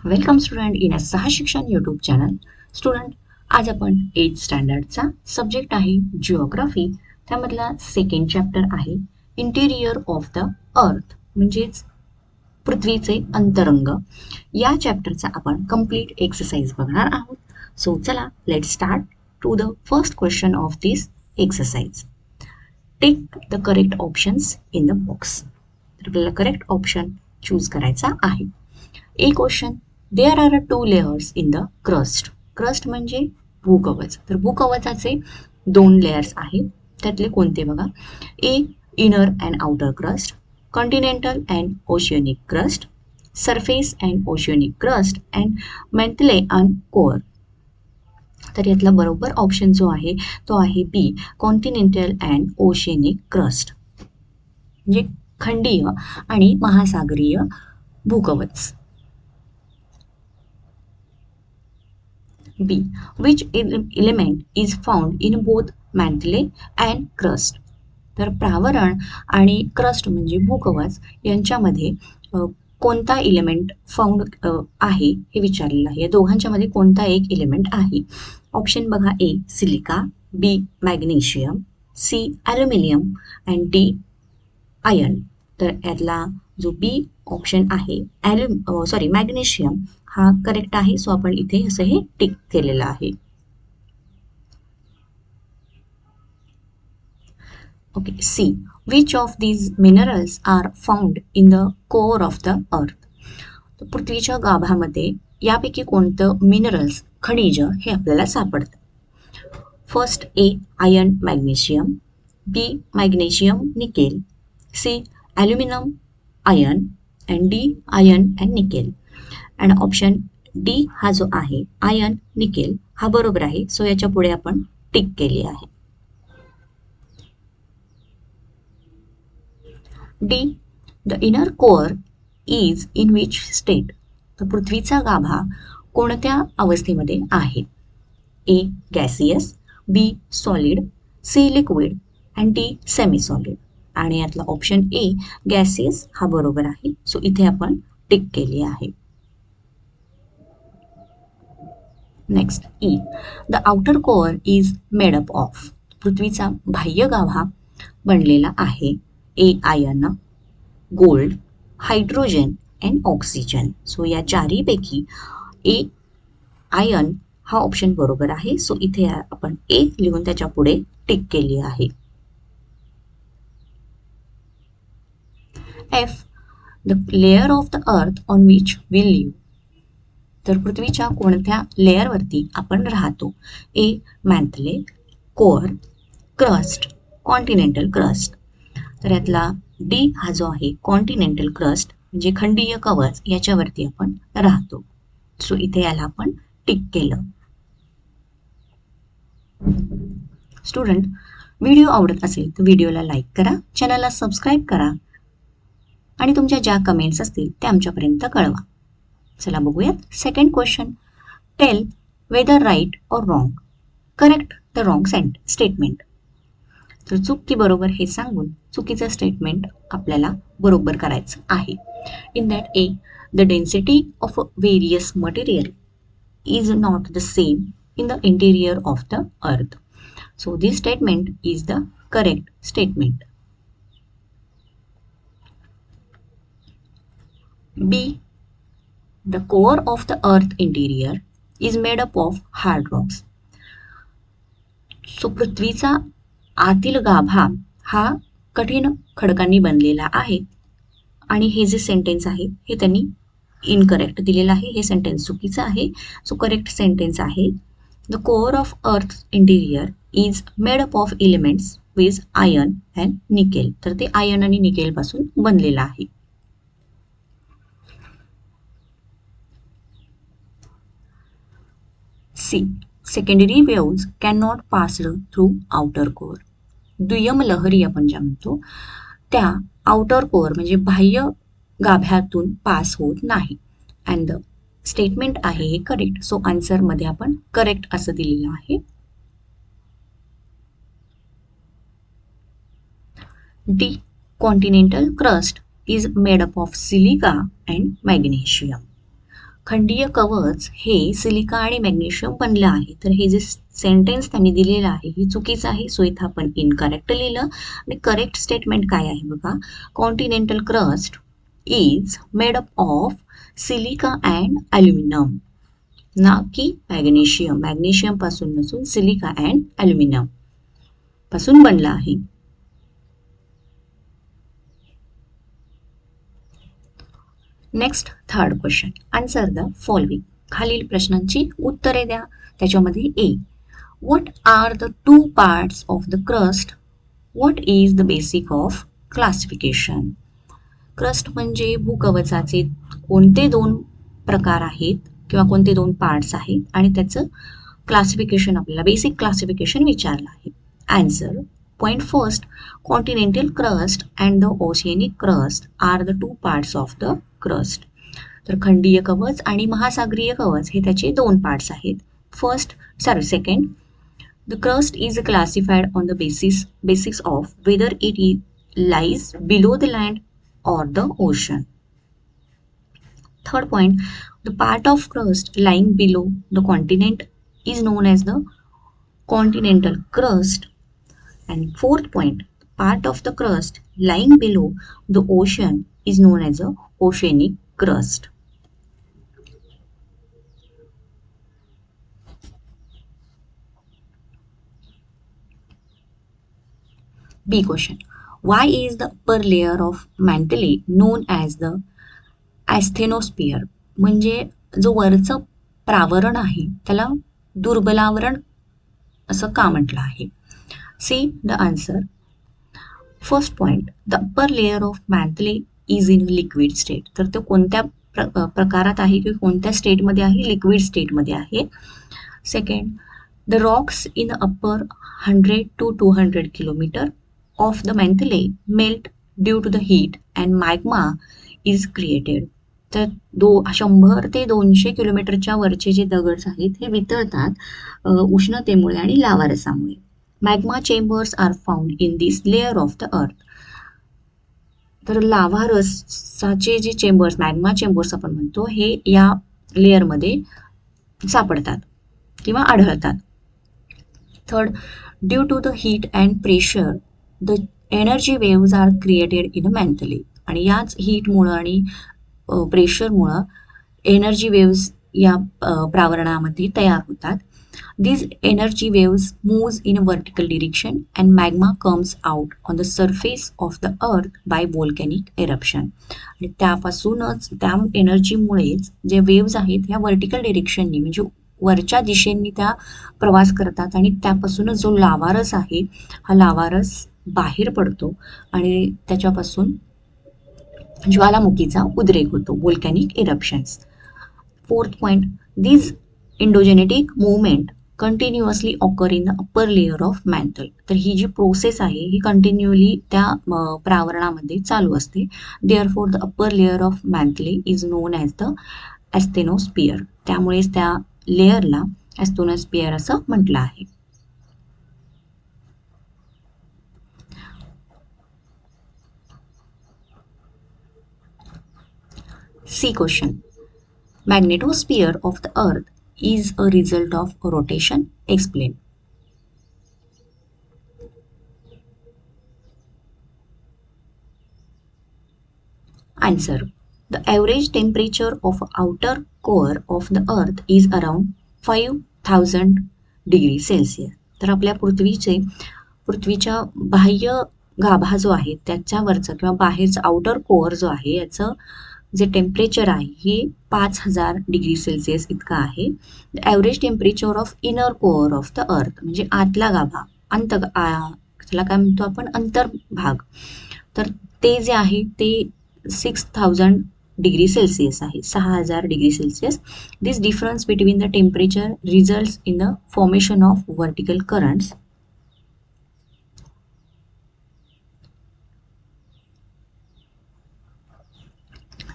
Welcome student in सहा शिक्षण YouTube channel. Student, आज आपण 8th स्टँडर्डचा सब्जेक्ट आहे जिओग्राफी. त्यामधला सेकंड चॅप्टर आहे इंटेरियर ऑफ द अर्थ, म्हणजेच पृथ्वीचे अंतरंग. या चॅप्टरचा आपण कंप्लीट एक्सरसाइज बघणार आहोत. सो चला, let start to the first question of this exercise. Take the correct options in the box. तर आपल्याला करेक्ट ऑप्शन चूज करायचा आहे. A question, there are 2 layers in the crust. Crust म्हणजे भूकवच. तर भूकवचाचे 2 लेयर्स आहेत. त्यातले कोणते बघा. A, inner and outer crust, continental and oceanic crust, surface and oceanic crust and mantle and core. तर यातला बरोबर ऑप्शन जो आहे तो आहे B, continental and oceanic crust, म्हणजे खंडीय आणि महासागरीय भूकवच. बी, which element is found in both mantle and crust. तर प्रावरण आणि क्रस्ट म्हणजे भूकवच यांच्यामध्ये कोणता इलेमेंट फाउंड आहे हे विचारलेलं आहे. या दोघांच्यामध्ये कोणता एक इलेमेंट आहे. ऑप्शन बघा. A, silica, B, magnesium, C, aluminium and D, iron. तर यातला जो बी ऑप्शन आहे मॅग्नेशियम हा करेक्ट आहे. सो आपण इथे असं हे टिक केलेलं आहे. Okay. C, which of these minerals are found in the core of the earth. तर पृथ्वीच्या गाभामध्ये यापैकी कोणतं मिनरल्स, खनिज हे आपल्याला सापडतं. First, A, iron magnesium, B, magnesium nickel, C, aluminium iron and D, iron and nickel. And option D हा जो आहे आयर्न निकेल हा बरोबर आहे. सो याच्या पुढे आपण टिक केली आहे. D, the inner core is in which state. तर पृथ्वीचा गाभा कोणत्या अवस्थेमध्ये आहे. A, gaseous, B, solid, C, liquid and D, semi solid. आणि यातला ऑप्शन ए, गॅसियस हा बरोबर आहे. सो इथे आपण टिक केली आहे. Next, E, the outer core is made up of. पृथ्वीचा बाह्य गाभा बनलेला आहे. A, iron, gold, hydrogen and oxygen. So या चारीपैकी ए, आयर्न हा ऑप्शन बरोबर आहे. सो इथे आपण ए लिहून त्याच्या पुढे टिक केली आहे. F, the layer of the earth on which we live. तर पृथ्वीच्या कोणत्या लेयरवरती आपण राहतो. A, mantle, core, crust, continental crust. तर यातला डी हा जो आहे कॉन्टिनेंटल क्रस्ट म्हणजे खंडीय कवच याच्यावरती आपण राहतो. सो इथे याला आपण टिक केलं. स्टुडंट, व्हिडिओ आवडत असेल तर व्हिडिओला लाईक करा, चॅनलला सबस्क्राईब करा आणि तुमच्या ज्या कमेंट्स असतील त्या आमच्यापर्यंत कळवा. चला बघूयात. Second question, tell whether right or wrong, correct the wrong statement. तर चूक की बरोबर हे सांगून चुकीचं स्टेटमेंट आपल्याला बरोबर करायचं आहे. In that, A, the density of various material is not the same in the interior of the earth. So this statement is the correct statement. B, the core of the earth interior is made up of hard rocks. So पृथ्वीचा आतील गाभा हा कठीण खडकांनी बनलेला आहे. आणि हे जे सेंटेन्स आहे हे त्यांनी इनकरेक्ट दिलेलं आहे. हे सेंटेन्स चुकीचं आहे. सो करेक्ट सेंटेन्स आहे, the core of earth interior is made up of elements with iron and nickel. तर ते आयर्न आणि निकेल पासून बनलेलं आहे. C, secondary waves can not pass through outer core. दुय्यम लहरी आपण ज्या म्हणतो त्या आउटर कोअर म्हणजे बाह्य गाभ्यातून पास होत नाही. अँड द स्टेटमेंट आहे हे करेक्ट. सो आन्सरमध्ये आपण करेक्ट असं दिलेलं आहे. D, continental crust is made up of silica and magnesium. खंडीय कवच हे सिलिका आणि मॅग्नेशियम बनलं आहे. तर हे जे सेंटेन्स त्यांनी दिलेलं आहे ही चुकीचं आहे, सो इथं आपण इनकरेक्ट लिहिलं. आणि करेक्ट स्टेटमेंट काय आहे बघा, continental crust is made up of silica and aluminium, ना की मॅग्नेशियम. मॅग्नेशियम पासून नसून सिलिका अँड ॲल्युमिनियम पासून बनला आहे. Next third question, answer the following. खालील प्रश्नांची उत्तरे द्या. त्याच्यामध्ये A, what are the two parts of the crust, what is the basic of classification. Crust म्हणजे भूकवचाचे कोणते दोन प्रकार आहेत किंवा कोणते दोन पार्ट्स आहेत आणि त्याचं क्लासिफिकेशन आपल्याला बेसिक क्लासिफिकेशन विचारलं आहे. Answer, point first, continental crust and the oceanic crust are the two parts of the crust. तर खंडीय कवच आणि महासागरीय कवच हे त्याचे दोन पार्ट्स आहेत. Second, the crust is classified on the basis of whether it lies below the land or the ocean. Third point, the part of crust lying below the continent is known as the continental crust. And fourth point, part of the crust lying below the ocean is known as the oceanic crust. B question, why is the upper layer of mantle known as the ॲस्थेनोस्फिअर. म्हणजे जो वरचं प्रावरण आहे त्याला दुर्बलावरण असं का म्हटलं आहे. See the answer. First point, the upper layer of mantle is in liquid state. तर तो कोणत्या प्रकारात आहे किंवा कोणत्या स्टेटमध्ये आहे, लिक्विड स्टेटमध्ये आहे. Second, the rocks in the upper 100 to 200 kilometre of the mantle melt due to the heat and magma is created. तर 100 ते 200 किलोमीटरच्या वरचे जे दगड आहेत हे वितळतात उष्णतेमुळे आणि लावारसामुळे. Magma chambers are found in this layer of the earth. तर लावारसाचे जे चेंबर्स, मॅग्मा चेंबर्स आपण म्हणतो, हे या लेअरमध्ये सापडतात किंवा आढळतात. Third, due to the heat and pressure the energy waves are created in a mantle. आणि याच हीटमुळं आणि प्रेशरमुळं एनर्जी वेव्स या प्रावरणामध्ये तयार होतात. These energy waves moves in a vertical direction and magma comes out on the surface of the earth by volcanic eruption. आणि त्यापासूनच त्या एनर्जीमुळेच जे वेव्स आहेत ह्या वर्टिकल डिरेक्शननी म्हणजे वरच्या दिशेने त्या प्रवास करतात आणि त्यापासूनच जो लावारस आहे हा लावारस बाहेर पडतो आणि त्याच्यापासून ज्वालामुखीचा उद्रेक होतो, volcanic eruptions. Fourth point, this endogenetic movement continuously occur in the upper layer of mantle. तर ही जी प्रोसेस आहे ही कंटिन्युअली त्या प्रावरणामध्ये चालू असते. Therefore the upper layer of mantle is known as the asthenosphere. त्यामुळेच त्या लेअरला ॲस्थेनोस्फिअर असं म्हटलं आहे. C question, magnetosphere of the earth is a result of rotation. Explain. Answer, the average temperature of outer core of the earth is around 5000 degrees Celsius. तर आपल्या पृथ्वीच्या बाह्य गाभा जो आहे त्याच्यावरचं किंवा बाहेरचं आउटर कोअर जो आहे याचं जे टेम्परेचर आहे हे 5000 डिग्री सेल्सिअस इतकं आहे. The average temperature of inner core of the earth म्हणजे आतला गाभा, त्याला काय म्हणतो आपण, अंतर्भाग. तर ते जे आहे ते 6000 डिग्री सेल्सिअस आहे, 6000 degree Celsius. This difference between the temperature results in the formation of vertical currents.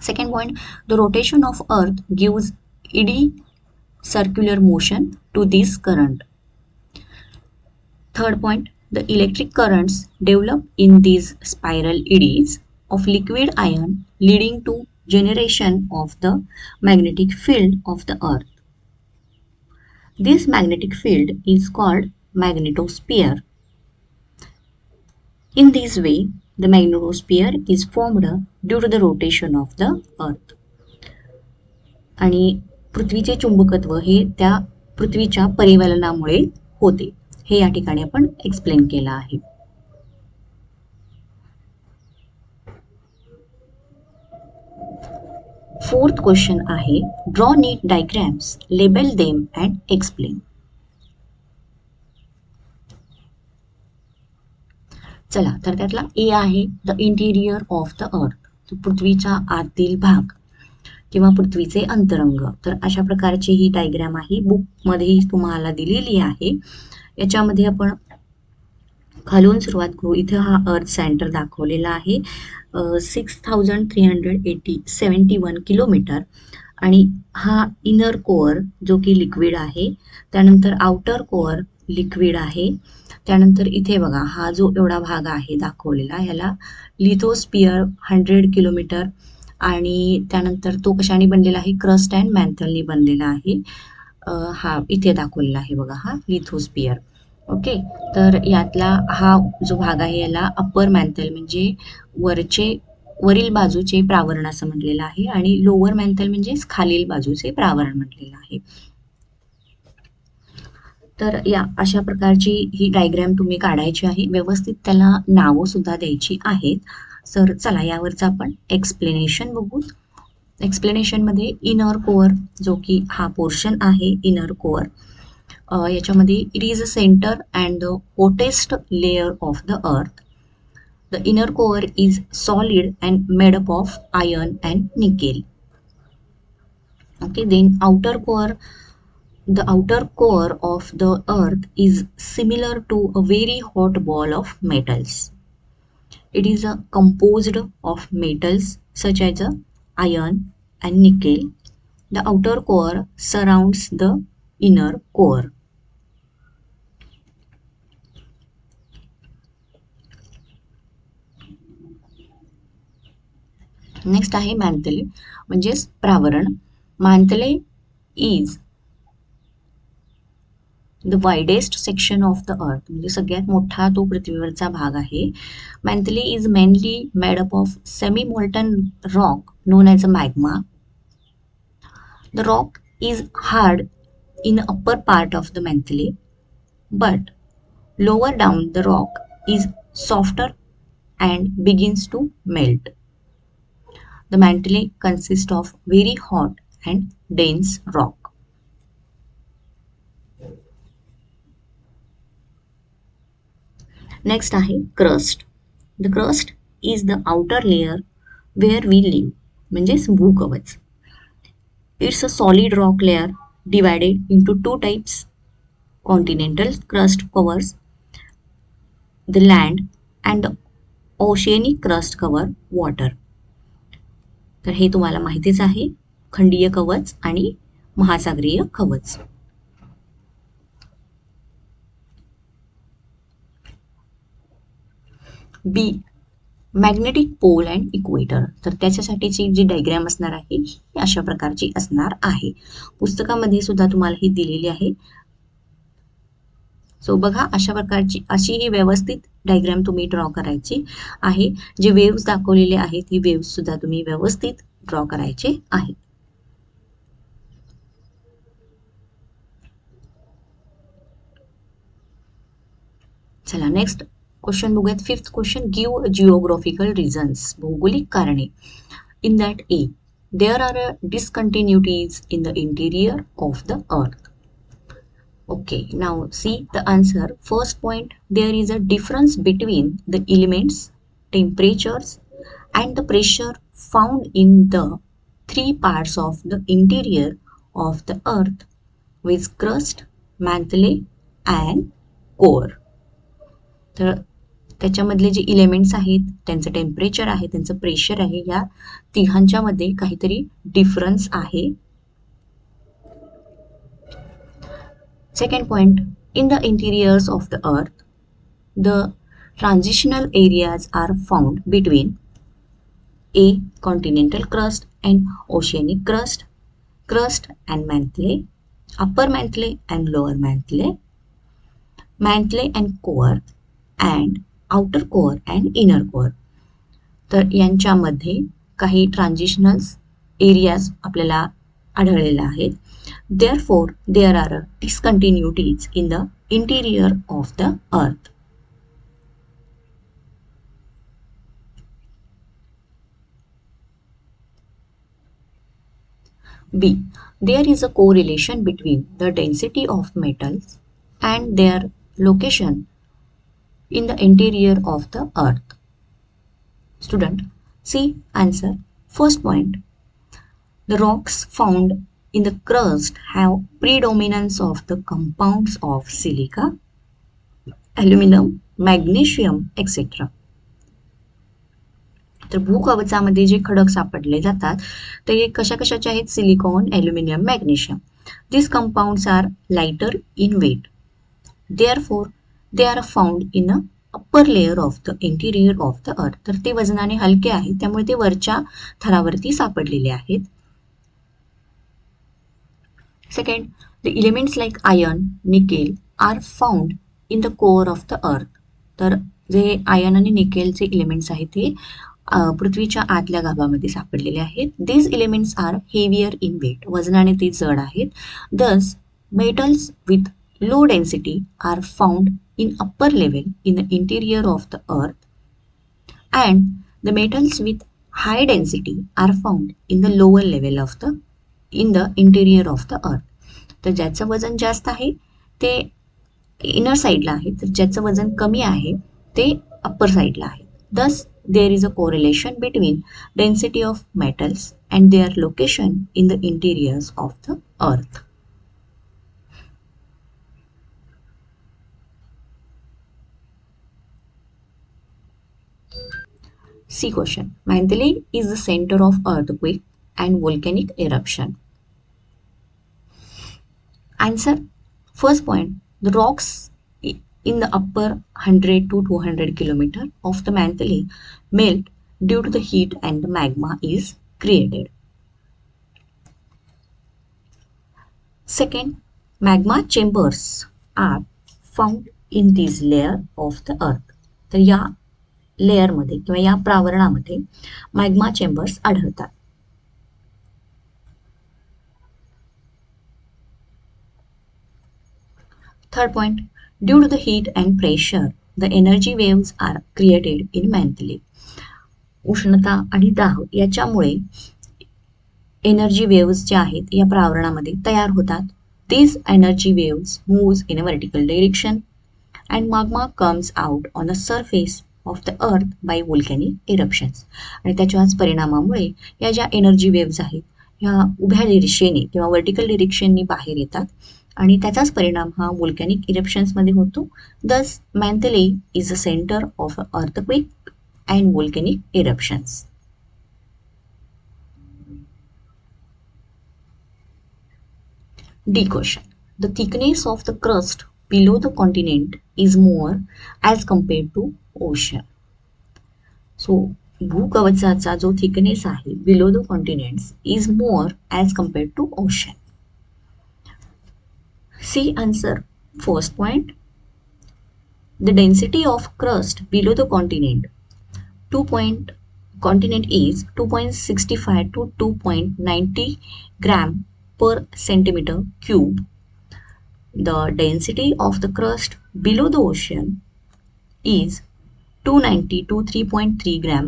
Second point, the rotation of earth gives eddy circular motion to this current. Third point, the electric currents develop in these spiral eddies of liquid iron leading to generation of the magnetic field of the earth. This magnetic field is called magnetosphere. In this way, the magnetosphere is formed due to the rotation of the earth. आणि पृथ्वीचे चुंबकत्व हे त्या पृथ्वीच्या परिवलनामुळे होते, हे या ठिकाणी आपण एक्सप्लेन केलं आहे. फोर्थ क्वेश्चन आहे, draw NEET diagrams, label them and explain. चला, तर त्यातला ए आहे द इंटिरियर ऑफ द अर्थ, पृथ्वीचा आतील भाग किंवा पृथ्वीचे अंतरंग. तर अशा प्रकारची ही डायग्राम आहे, बुकमध्ये तुम्हाला दिलेली आहे. याच्यामध्ये आपण खालून सुरुवात करू. इथे हा अर्थ सेंटर दाखवलेला आहे 6371 किलोमीटर, आणि हा इनर कोअर जो की लिक्विड आहे, त्यानंतर आउटर कोअर लिक्विड आहे. त्यानंतर इथे बघा हा जो एवढा भाग आहे दाखवलेला, ह्याला लिथोस्पियर 100 किलोमीटर, आणि त्यानंतर तो कशाने बनलेला आहे, क्रस्ट अँड मॅन्थलनी बनलेला आहे. हा इथे दाखवलेला आहे बघा, हा लिथोस्पियर. ओके, तर यातला हा जो भाग आहे याला अप्पर मॅन्थल म्हणजे वरील बाजूचे प्रावरण असं म्हटलेलं आहे, आणि लोअर मॅन्थल म्हणजे खालील बाजूचे प्रावरण म्हटलेलं आहे. तर या अशा प्रकारची ही डायग्राम तुम्ही काढायची आहे, व्यवस्थित त्याला नावं सुद्धा द्यायची आहेत. तर चला यावरचं आपण एक्सप्लेनेशन बघू. एक्सप्लेनेशनमध्ये इनर कोअर जो की हा पोर्शन आहे इनर कोअर, याच्यामध्ये it is a center and the hottest layer of the earth. The inner core is solid and made up of iron and nickel. Okay, then the outer core of the earth is similar to a very hot ball of metals. It is composed of metals such as iron and nickel. The outer core surrounds the inner core. Next आहे mantle म्हणजेच प्रावरण. Mantle is the widest section of the earth, म्हणजे सगळ्यात मोठा तो पृथ्वीवरचा भाग आहे. Mantle is mainly made up of semi molten rock known as a magma. The rock is hard in upper part of the mantle, but lower down the rock is softer and begins to melt. The mantle consists of very hot and dense rock. Next आहे crust. The crust is the outer layer where we live, म्हणजेच भूकवच. It's a solid rock layer divided into two types. Continental crust covers the land and the oceanic crust cover water. तर हे तुम्हाला माहितीच आहे, खंडीय कवच आणि महासागरीय कवच. बी मॅग्नेटिक पोल अँड इक्वेटर. तर त्याच्यासाठीची जी डायग्राम असणार आहे ही अशा प्रकारची असणार आहे. पुस्तकामध्ये सुद्धा तुम्हाला ही दिलेली आहे. सो बघा, अशा प्रकारची अशी ही व्यवस्थित डायग्राम तुम्ही ड्रॉ करायची आहे. जे वेव्स दाखवलेले आहेत ही वेव्स सुद्धा तुम्ही व्यवस्थित ड्रॉ करायचे आहे. चला नेक्स्ट क्वेश्चन बघूयात. Fifth question, give geographical reasons, भौगोलिक कारणे. In that A there are discontinuities in the interior of the earth. Okay, now see the answer. First point, there is a difference between the elements, temperatures and the pressure found in the three parts of the interior of the earth, with crust, mantle and core. तर त्याच्यामधले जे elements आहेत, त्यांचं temperature आहे, त्यांचं pressure आहे, या तिघांच्या मध्ये काहीतरी डिफरन्स आहे. Second point, in the interiors of the earth, the transitional areas are found between A. Continental crust and oceanic crust, crust and mantle, upper mantle and lower mantle and core, and outer core and inner core. तर यांच्यामध्ये काही ट्रान्झिशनल्स areas आपल्याला आढळलेल्या आहेत. Therefore there are discontinuities in the interior of the earth. B. There is a correlation between the density of metals and their location in the interior of the earth. Student, see answer. First point, the rocks found in the crust have predominance of the compounds of silica, aluminum, magnesium, etc. तर भूकवचामध्ये जे खडक सापडले जातात ते कशा कशाचे आहेत? Silicon, aluminium, magnesium. This compounds are lighter in weight. Therefore they are found in a upper layer of the interior of the earth. तर ते वजनाने हलके आहेत, त्यामुळे ते वरच्या थरावरती सापडलेले आहेत. Second, the elements like iron, nickel are found in the core of the earth. तर जे आयर्न आणि निकेलचे एलिमेंट्स आहेत ते पृथ्वीच्या आतल्या गाभामध्ये सापडलेले आहेत. These elements are heavier in weight. वजनाने ते जड आहेत. Thus metals with low density are found in upper level in the interior of the earth, and the metals with high density are found in the lower level of the interior of the earth. तर ज्याचं वजन जास्त आहे ते inner साईडला आहे, तर ज्याचं वजन कमी आहे ते अप्पर साईडला आहे. Thus there is a correlation between density of metals and their location in the interiors of the earth. C question. Mantle is the center of earthquake and volcanic eruption. Answer. First point, the rocks in the upper 100 to 200 kilometer of the mantle melt due to the heat and the magma is created. Second, magma chambers are found in this layer of the earth. तर या लेअरमध्ये किंवा या प्रावरणामध्ये magma chambers आढळतात. Third point, due to the heat and pressure the energy waves are created in mantle. उष्णता आणि दाब याच्यामुळे एनर्जी वेव्स ज्या आहेत या प्रावरणामध्ये तयार होतात. These energy waves moves in a vertical direction and magma comes out on the surface of the earth by volcanic eruptions. आणि त्याच्याच परिणामामुळे या ज्या एनर्जी वेव्ज आहेत ह्या उभ्या दिशेने किंवा वर्टिकल डिरेक्शननी बाहेर येतात आणि त्याचाच परिणाम हा वोल्कॅनिक इरप्शन्समध्ये होतो. Thus mantle is a centre of earthquake and volcanic eruptions. D question. The thickness of the crust below the continent is more as compared to ocean. So, भूकवचाचा जो थिकनेस आहे below the continents is more as compared to ocean. C answer. First point, the density of crust below the continent is 2.65 to 2.90 gram per centimeter cube. The density of the crust below the ocean is 290 to 3.3 gram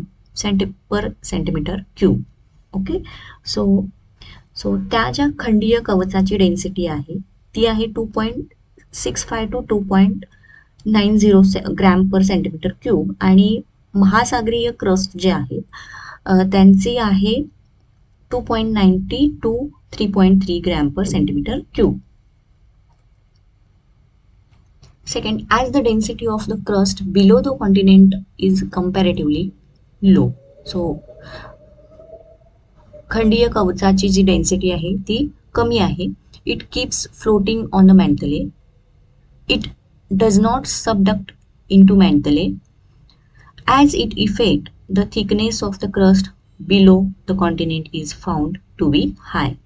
per centimeter cube. Okay, so त्या ज्या खंडीय कवचाची density आहे ती आहे 2.65 to 2.90 gram per centimetre cube आणि महासागरीय crust जे आहेत त्यांची आहे 2.90 to 3.3 gram per centimetre cube. Second, as the density of the crust below the continent is comparatively low. So, खंडीय कवचाची जी डेन्सिटी आहे ती कमी आहे. It keeps floating on the mantle. It does not subduct into mantle as it affects the thickness of the crust below the continent is found to be high.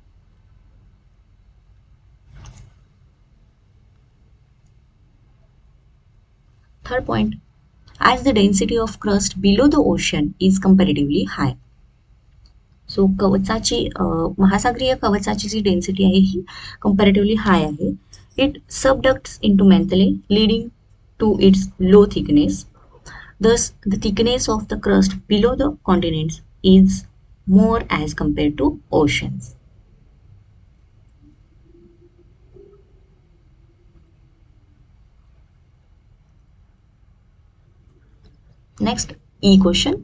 Third point, as the density of crust below the ocean is comparatively high. So कवचाची महासागरीय कवचाची जी density आहे ही comparatively high आहे. It subducts into mantle leading to its low thickness. Thus, the thickness of the crust below the continents is more as compared to oceans. Next, E question.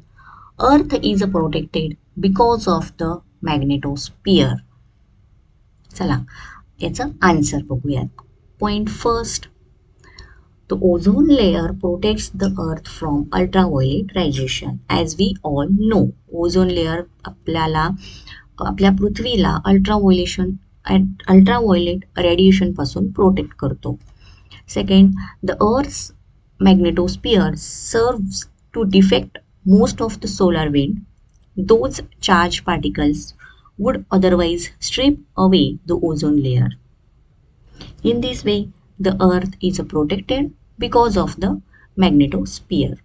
Earth is protected because of the magnetosphere. चला याचा answer बघूयात. Point first, the ozone layer protects the earth from ultraviolet radiation. As we all know, ozone layer आपल्या पृथ्वीला ultraviolet radiation पासून protect करतो. Second, the earth's magnetosphere serves to defect most of the solar wind. Those charged particles would otherwise strip away the ozone layer. In this way, the earth is protected because of the magnetosphere.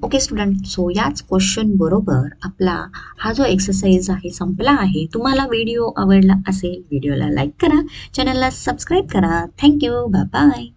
Okay student, so याच question बरोबर आपला हा जो exercise आहे संपला आहे. तुम्हाला video आवडला असेल, व्हिडिओला लाईक करा, चॅनलला सबस्क्राईब करा. Thank you, bye bye.